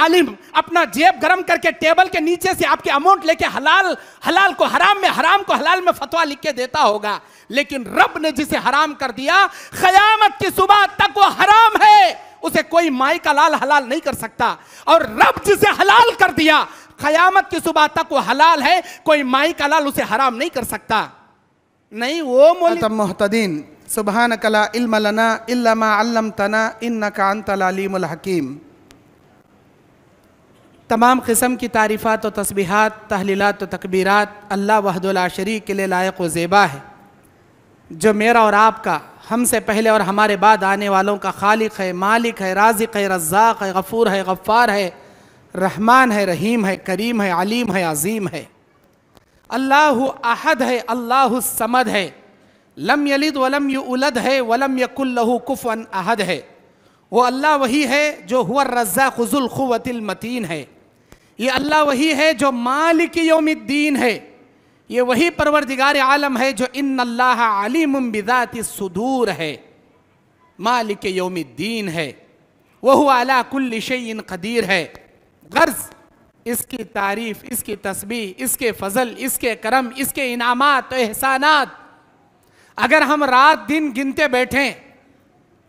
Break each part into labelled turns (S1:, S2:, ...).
S1: आलिम अपना जेब गरम करके टेबल के नीचे से आपके अमाउंट लेके हलाल को हराम में, हराम को हलाल में फतवा लिख के देता होगा, लेकिन रब ने जिसे हराम कर दिया, क़यामत की सुबह तक वो हराम है, उसे कोई माई का लाल हलाल नहीं कर सकता। और रब जिसे हलाल कर दिया, क़यामत की सुबह तक वो हलाल है, कोई माई का लाल उसे हराम नहीं कर सकता। नहीं वो
S2: मोहतदीन, सुबहानक ला इल्म लना इल्ला मा अल्लमतना इन्नका अंतल अलीमुल हकीम।
S1: तमाम किस्म की तारीफ़ात व तस्बीहात, तहलीलात व तकबीरात अल्लाह वहदुल ला शरीक के लिए लायक व ज़ेबा है, जो मेरा और आपका, हमसे पहले और हमारे बाद आने वालों का खालिक है, मालिक है, राज़िक़ है, रज़्ज़ाक़ है, गफ़ूर है, गफ़्फ़ार है, रहमान है, रहीम है, करीम है, अलीम है, अज़ीम है। अल्लाहु अहद है, अल्लाहु समद है, लम यलिद वलम यूलद है, वलम यकुल लहू कुफ़ुवन अहद है। वो अल्लाह वही है जो हुवा रज़्ज़ाक़ु ज़ुल क़ुव्वतिल मतीन है। ये अल्लाह वही है जो मालिक यौमिद्दीन है। ये वही परवरदिगार आलम है जो इन्नल्लाह अलीमुम बिज़ातिस सुदूर है, मालिक यौमिद्दीन है, वहु अला कुल्लि शैइन क़दीर है। गर्ज़ इसकी तारीफ़, इसकी तस्बीह, इसके फ़ज़ल, इसके करम, इसके इनामात व एहसानात अगर हम रात दिन गिनते बैठें,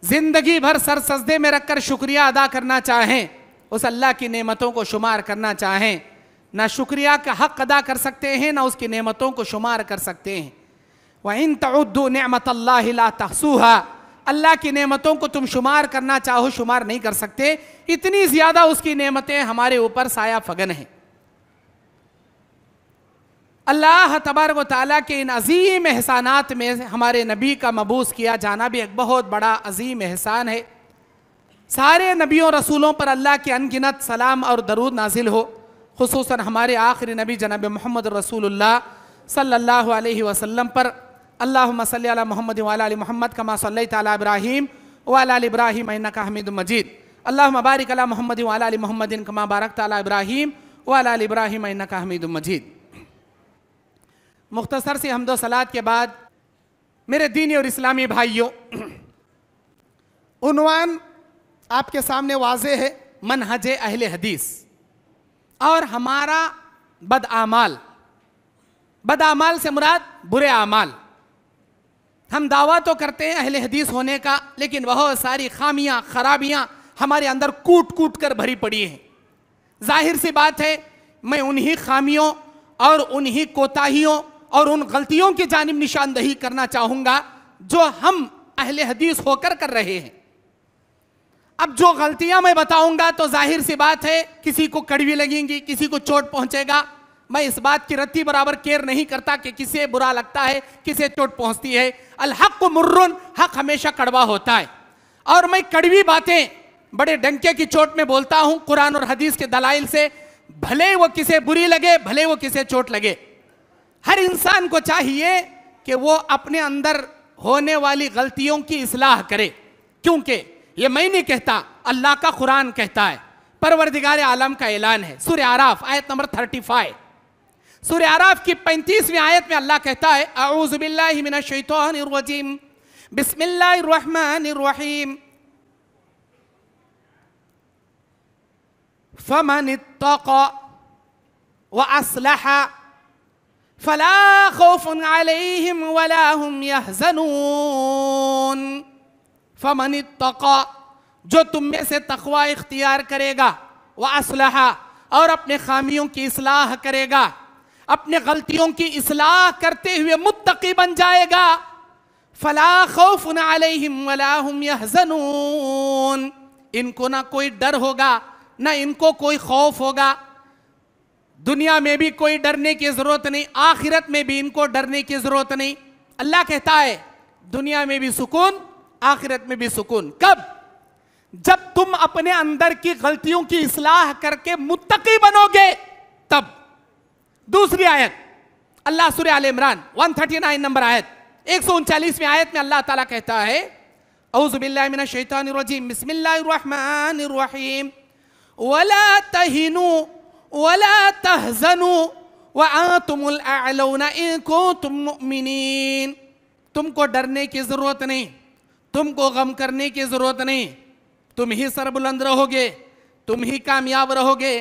S1: ज़िंदगी भर सर सजदे में रखकर शुक्रिया अदा करना चाहें, उस अल्लाह की नेमतों को शुमार करना चाहें, ना शुक्रिया का हक़ अदा कर सकते हैं, ना उसकी नेमतों को शुमार कर सकते हैं। व इन तउद्दू निअमतल्लाहि ला तहसूहा, अल्लाह की नेमतों को तुम शुमार करना चाहो शुमार नहीं कर सकते, इतनी ज़्यादा उसकी नेमतें हमारे ऊपर साया फगन हैं। अल्लाह तबारक व तआला के इन अजीम एहसानात में हमारे नबी का मबूस किया जाना भी एक बहुत बड़ा अजीम एहसान है। सारे नबियों रसूलों पर अल्लाह के अनगिनत सलाम और दरूद नाजिल हो, खुसूसन हमारे आखिरी नबी जनाब मोहम्मद रसूलुल्लाह सल्लल्लाहु अलैहि वसल्लम पर। अल्लाहुम्मा सल्लि अला मुहम्मद व अला आलि मुहम्मद कमा सल्लैता अला इब्राहीम व अला आलि इब्राहीम इन्नका हमीदुम मजीद। अल्लाहुम्मा बारिक अला मुहम्मद व अला आलि मुहम्मद कमा बारकता अला इब्राहीम व अला आलि इब्राहीम इन्नका हमीदुम मजीद। मुख्तसर से हम्दो सलात के बाद मेरे दीनी और इस्लामी भाइयों, उन्वान आपके सामने वाज़े है, मनहज अहले हदीस और हमारा बदआमाल। बदआमाल से मुराद बुरे आमाल। हम दावा तो करते हैं अहले हदीस होने का, लेकिन बहुत सारी खामियां खराबियां हमारे अंदर कूट कूट कर भरी पड़ी हैं। जाहिर सी बात है, मैं उन्हीं खामियों और उन्हीं कोताहियों और उन गलतियों की जानिब निशानदही करना चाहूँगा जो हम अहले हदीस होकर कर रहे हैं। अब जो गलतियां मैं बताऊंगा तो जाहिर सी बात है किसी को कड़वी लगेंगी, किसी को चोट पहुंचेगा। मैं इस बात की रत्ती बराबर केयर नहीं करता कि किसे बुरा लगता है, किसे चोट पहुंचती है। अल हक़्क़ु मुर्रुन, हक हमेशा कड़वा होता है। और मैं कड़वी बातें बड़े डंके की चोट में बोलता हूं कुरान और हदीस के दलाइल से, भले वो किसे बुरी लगे, भले वो किसे चोट लगे। हर इंसान को चाहिए कि वो अपने अंदर होने वाली गलतियों की इस्लाह करे, क्योंकि ये मैं नहीं कहता, अल्लाह का कुरान कहता है, परवरदिगार आलम का ऐलान है। सूरह आराफ आयत नंबर 35, सूरह आराफ की 35वीं आयत में अल्लाह कहता है, अऊज़ु बिल्लाहि मिनश शैतानिर रजीम, बिस्मिल्लाहिर रहमानिर रहीम, फमन इत्तक़ा व अस्लह फला खौफुन अलैहिम वला हुम यहज़नून। फमन इत्तक़ा, जो तुम में से तक़वा इख्तियार करेगा, व अस्लह, और अपने खामियों की इस्लाह करेगा, अपने गलतियों की इस्लाह करते हुए मुत्तकी बन जाएगा, फला खौफुन अलैहिम वला हुम यहज़नून, इनको ना कोई डर होगा, ना इनको कोई खौफ होगा। दुनिया में भी कोई डरने की जरूरत नहीं, आखिरत में भी इनको डरने की जरूरत नहीं। अल्लाह कहता है दुनिया में भी सुकून, आखिरत में भी सुकून। कब? जब तुम अपने अंदर की गलतियों की इस्लाह करके मुत्तकी बनोगे, तब। दूसरी आयत, अल्लाह सूरह आल इमरान 139 नंबर आयत, 139वीं आयत में अल्लाह ताला कहता है, औज़ु बिल्लाहि मिनश शैतानिर रजीम, बिस्मिल्लाहिर रहमानिर रहीम, वला तहिनु वला तहज़नु व अंतुमुल अअलौना इन कुंतुम मुमिनीन। तुमको डरने की जरूरत नहीं, तुमको गम करने की जरूरत नहीं, तुम ही सरबुलंद रहोगे, तुम ही कामयाब रहोगे।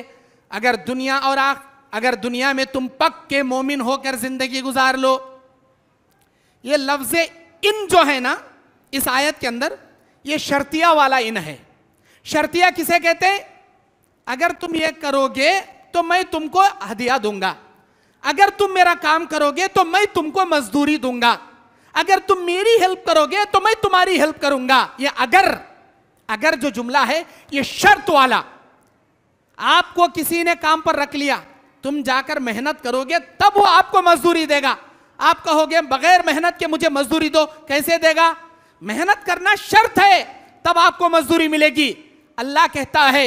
S1: अगर दुनिया में तुम पक्के मोमिन होकर जिंदगी गुजार लो। ये लफ्ज़ इन जो है ना इस आयत के अंदर, ये शर्तिया वाला इन है। शर्तिया किसे कहते हैं? अगर तुम ये करोगे तो मैं तुमको हदिया दूंगा, अगर तुम मेरा काम करोगे तो मैं तुमको मजदूरी दूंगा, अगर तुम मेरी हेल्प करोगे तो मैं तुम्हारी हेल्प करूंगा। ये अगर जो जुमला है ये शर्त वाला। आपको किसी ने काम पर रख लिया, तुम जाकर मेहनत करोगे तब वो आपको मजदूरी देगा। आप कहोगे बगैर मेहनत के मुझे मजदूरी दो, कैसे देगा? मेहनत करना शर्त है, तब आपको मजदूरी मिलेगी। अल्लाह कहता है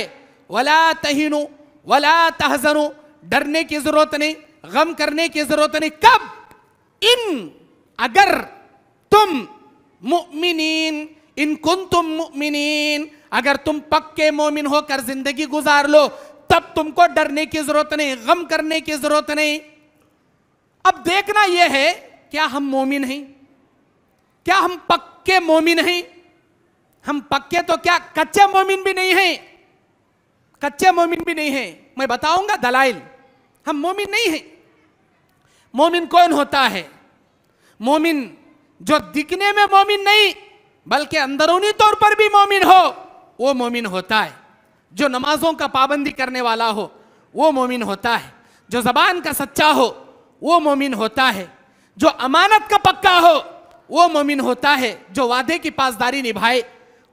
S1: वला तहीनु वला तहजनु, डरने की जरूरत नहीं, गम करने की जरूरत नहीं। कब? अगर तुम मुमिनीन, इन कुंतुम मुमिनीन, अगर तुम पक्के मोमिन होकर जिंदगी गुजार लो तब तुमको डरने की जरूरत नहीं, गम करने की जरूरत नहीं। अब देखना यह है, क्या हम मोमिन हैं? क्या हम पक्के मोमिन हैं? हम पक्के तो क्या कच्चे मोमिन भी नहीं हैं, कच्चे मोमिन भी नहीं हैं। मैं बताऊंगा दलाइल। हम मोमिन नहीं हैं। मोमिन कौन होता है? मोमिन जो दिखने में मोमिन नहीं बल्कि अंदरूनी तौर पर भी मोमिन हो, वो मोमिन होता है। जो नमाजों का पाबंदी करने वाला हो वो मोमिन होता है। जो ज़बान का सच्चा हो वो मोमिन होता है। जो अमानत का पक्का हो वो मोमिन होता है। जो वादे की पासदारी निभाए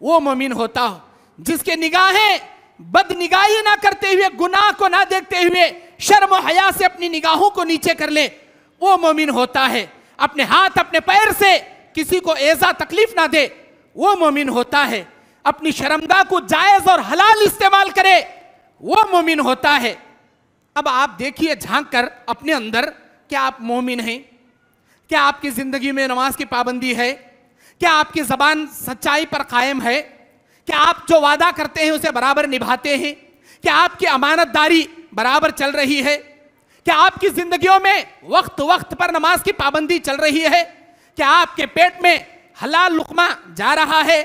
S1: वो मोमिन होता हो। जिसके निगाहें बदनिगाही ना करते हुए, गुनाह को ना देखते हुए, शर्म और हया से अपनी निगाहों को नीचे कर ले, वो मोमिन होता है। अपने हाथ अपने पैर से किसी को एजा तकलीफ ना दे, वो मोमिन होता है। अपनी शर्मगाह को जायज और हलाल इस्तेमाल करे, वो मोमिन होता है। अब आप देखिए झांक कर अपने अंदर, क्या आप मोमिन हैं? क्या आपकी जिंदगी में नमाज की पाबंदी है? क्या आपकी जबान सच्चाई पर कायम है? क्या आप जो वादा करते हैं उसे बराबर निभाते हैं? क्या आपकी अमानतदारी बराबर चल रही है? क्या आपकी जिंदगियों में वक्त वक्त पर नमाज की पाबंदी चल रही है? क्या आपके पेट में हलाल लुकमा जा रहा है?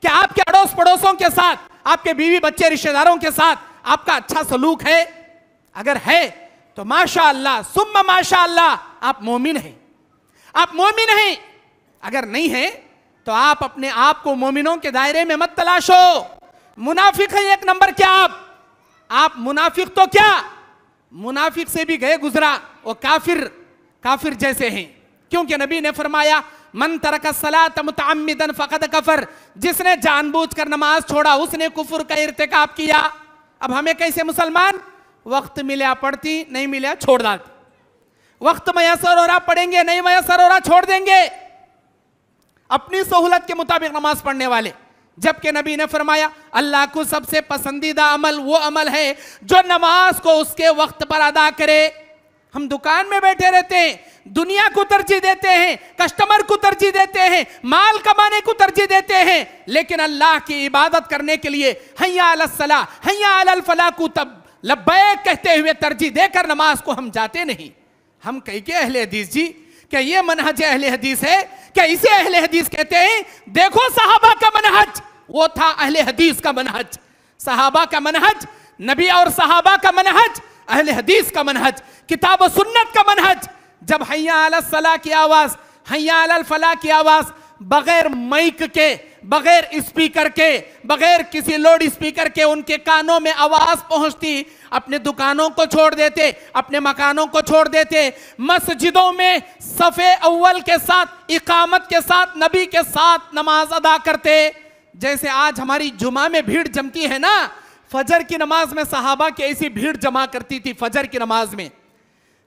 S1: क्या आपके अड़ोस पड़ोसों के साथ, आपके बीवी बच्चे रिश्तेदारों के साथ आपका अच्छा सलूक है? अगर है तो माशा अल्लाह सुम्मा माशा अल्लाह, आप मोमिन हैं, आप मोमिन हैं। अगर नहीं है तो आप अपने आप को मोमिनों के दायरे में मत तलाशो। मुनाफिक है एक नंबर के आप मुनाफिक तो क्या, मुनाफिक से भी गए गुजरा, वो काफिर जैसे हैं। क्योंकि नबी ने फरमाया मन तरक सलात मुतअम्मिदन फकद कफर, जिसने जानबूझकर नमाज छोड़ा उसने कुफर का इर्तिकाब किया। अब हमें कैसे मुसलमान, वक्त मिला पढ़ती, नहीं मिला छोड़ डालती, वक्त मयसर हो रहा पढ़ेंगे, नहीं मयसर हो रहा छोड़ देंगे, अपनी सहूलत के मुताबिक नमाज पढ़ने वाले। जबकि नबी ने फरमाया अल्लाह को सबसे पसंदीदा अमल वो अमल है जो नमाज को उसके वक्त पर अदा करे। हम दुकान में बैठे रहते हैं, दुनिया को तरजीह देते हैं, कस्टमर को तरजीह देते हैं, माल कमाने को तरजीह देते हैं, लेकिन अल्लाह की इबादत करने के लिए हय्या अलस सलाह हय्या अलल फलाह को तब लब्बैक कहते हुए तरजीह देकर नमाज को हम जाते नहीं। हम कह के अहले हदीस जी, क्या ये मनहज अहले हदीस है? क्या इसे अहले हदीस कहते हैं? देखो सहाबा का मनहज, वो था अहले हदीस का मनहज। सहाबा का मनहज, नबी और सहाबा का मनहज, अहले हदीस का मनहज, किताब और सुन्नत का मनहज। जब हय्या अलस सलाह की आवाज, हय्या अलल फलाह की आवाज बगैर माइक के, बगैर स्पीकर के, बगैर किसी लाउड स्पीकर के उनके कानों में आवाज पहुंचती, अपने दुकानों को छोड़ देते, अपने मकानों को छोड़ देते, मस्जिदों में सफ़े अव्वल के साथ, इकामत के साथ, नबी के साथ नमाज अदा करते। जैसे आज हमारी जुमा में भीड़ जमती है ना, फजर की नमाज में सहाबा की ऐसी भीड़ जमा करती थी। फजर की नमाज में,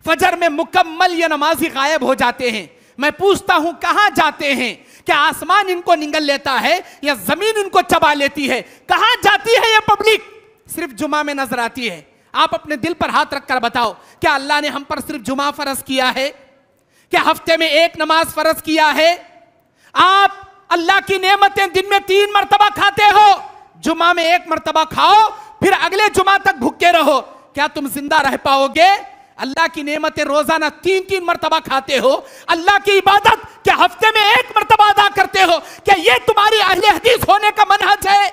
S1: फजर में मुकम्मल ये नमाजी गायब हो जाते हैं। मैं पूछता हूं कहां जाते हैं? क्या आसमान इनको निगल लेता है या जमीन इनको चबा लेती है? कहां जाती है ये पब्लिक? सिर्फ जुमा में नजर आती है। आप अपने दिल पर हाथ रखकर बताओ, क्या अल्लाह ने हम पर सिर्फ जुमा फर्ज किया है? क्या हफ्ते में एक नमाज फर्ज किया है? आप अल्लाह की नेमतें दिन में 3 मरतबा खाते हो, जुमा में 1 मरतबा खाओ, फिर अगले जुमा तक भूखे रहो, क्या तुम जिंदा रह पाओगे? अल्लाह की नेमतें रोजाना 3-3 मरतबा खाते हो, अल्लाह की इबादत क्या हफ्ते में 1 मरतबा अदा करते हो? क्या ये तुम्हारी अहले हदीस होने का मनहज है?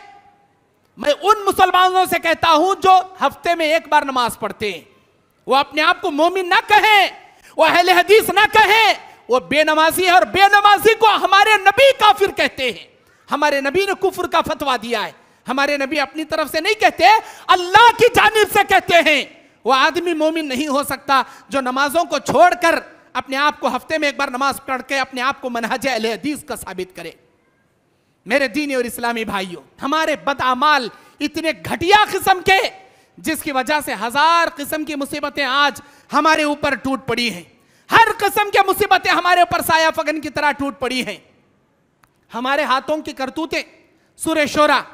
S1: मैं उन मुसलमानों से कहता हूं जो हफ्ते में एक बार नमाज पढ़ते हैं, वो अपने आप को मोमिन ना कहें, वो अहले हदीस ना कहें, वो बेनमाजी है। और बेनमाजी को हमारे नबी काफिर कहते हैं। हमारे नबी ने कुफ्र का फतवा दिया है। हमारे नबी अपनी तरफ से नहीं कहते, अल्लाह की जानिब से कहते हैं। वो आदमी मोमिन नहीं हो सकता जो नमाजों को छोड़कर अपने आप को हफ्ते में एक बार नमाज पढ़ के अपने आप को मनहज अहले हदीस का साबित करे। मेरे दीनी और इस्लामी भाइयों, हमारे बदअमाल इतने घटिया किस्म के, जिसकी वजह से हजार किस्म की मुसीबतें आज हमारे ऊपर टूट पड़ी हैं। हर किस्म की मुसीबतें हमारे ऊपर साया फगन की तरह टूट पड़ी हैं। हमारे हाथों की करतूतें। सूरह शूरा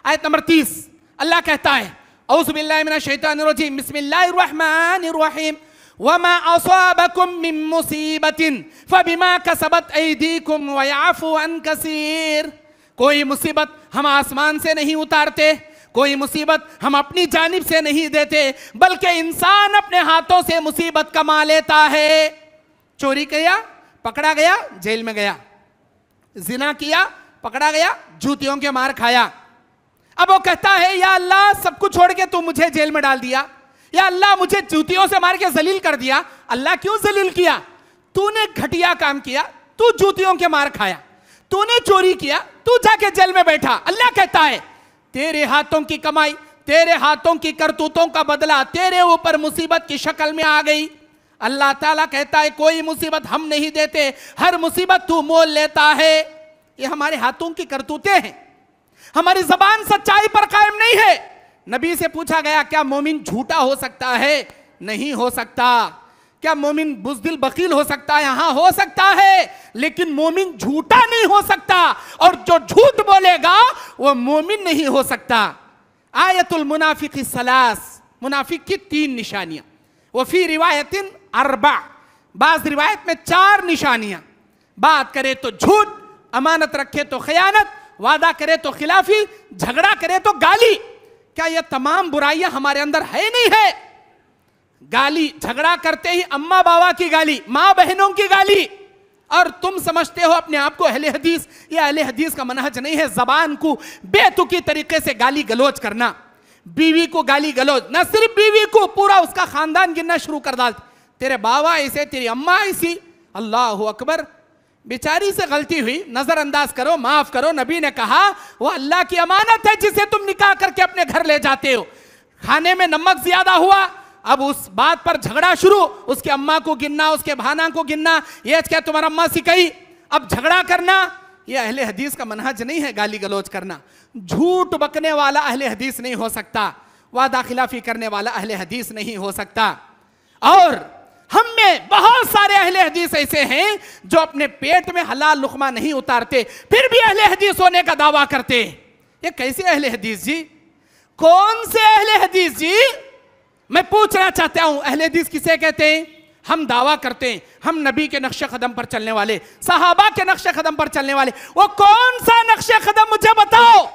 S1: आयत नंबर 30 अल्लाह कहता है, औज़ु बिल्लाहि मिनश शैतानिर रजीम, बिस्मिल्लाहिर रहमानिर रहीम, वमा असाबकुम मिन मुसीबतिन फबिमा कसबत ऐदीकुम व याफू अन कसीर। कोई मुसीबत हम आसमान से नहीं उतारते, कोई मुसीबत हम अपनी जानिब से नहीं देते, बल्कि इंसान अपने हाथों से मुसीबत कमा लेता है। चोरी किया, पकड़ा गया, जेल में गया। जिना किया, पकड़ा गया, जूतियों के मार खाया। अब वो कहता है, या अल्लाह सब कुछ छोड़ के तू मुझे जेल में डाल दिया, या अल्लाह मुझे जूतियों से मार के जलील कर दिया। अल्लाह क्यों जलील किया? तूने घटिया काम किया, तू जूतियों के मार खाया, तूने चोरी किया, तू जाके जेल में बैठा। अल्लाह कहता है, तेरे हाथों की कमाई, तेरे हाथों की करतूतों का बदला तेरे ऊपर मुसीबत की शक्ल में आ गई। अल्लाह ताला कहता है, कोई मुसीबत हम नहीं देते, हर मुसीबत तू मोल लेता है। ये हमारे हाथों की करतूतें हैं। हमारी जबान सच्चाई पर कायम नहीं है। नबी से पूछा गया, क्या मोमिन झूठा हो सकता है? नहीं हो सकता। क्या मोमिन बुज़दिल बकील हो सकता है? हाँ हो सकता है, लेकिन मोमिन झूठा नहीं हो सकता, और जो झूठ बोलेगा वो मोमिन नहीं हो सकता। आयतुल मुनाफिक सलास, मुनाफिक की 3 निशानियां। वफी रिवायतिन अरबा, बाज रिवायत में 4 निशानियां। बात करे तो झूठ, अमानत रखे तो खयानत, वादा करे तो खिलाफी, झगड़ा करे तो गाली। क्या ये तमाम बुराइयां हमारे अंदर है? नहीं है। गाली, झगड़ा करते ही अम्मा बाबा की गाली, माँ बहनों की गाली, और तुम समझते हो अपने आप को अहले हदीस। ये अहले हदीस का मनहज नहीं है। जबान को बेतुकी तरीके से गाली गलोच करना, बीवी को गाली गलोच, न सिर्फ बीवी को, पूरा उसका खानदान गिनना शुरू कर डालते। तेरे बाबा ऐसे, तेरी अम्मा ऐसी। अल्लाह अकबर, बेचारी से गलती हुई, नजरअंदाज करो, माफ करो। नबी ने कहा, वो अल्लाह की अमानत है जिसे तुम निकाह करके अपने घर ले जाते हो। खाने में नमक ज्यादा हुआ, अब उस बात पर झगड़ा शुरू, उसके अम्मा को गिनना, उसके भाना को गिनना, ये क्या तुम्हारा अम्मा सिखाई, अब झगड़ा करना। ये अहले हदीस का मनहज नहीं है, गाली गलौज करना। झूठ बकने वाला अहले हदीस नहीं हो सकता, वादा खिलाफी करने वाला अहले हदीस नहीं हो सकता। और हम में बहुत सारे अहले हदीस ऐसे हैं जो अपने पेट में हलाल लुकमा नहीं उतारते, फिर भी अहले हदीस होने का दावा करते हैं। ये कैसे अहले हदीस जी? कौन से अहले हदीस जी? मैं पूछना चाहता हूं, अहले हदीस किसे कहते हैं? हम दावा करते हैं हम नबी के नक्शे कदम पर चलने वाले, सहाबा के नक्शे कदम पर चलने वाले। वो कौन सा नक्शे कदम मुझे बताओ।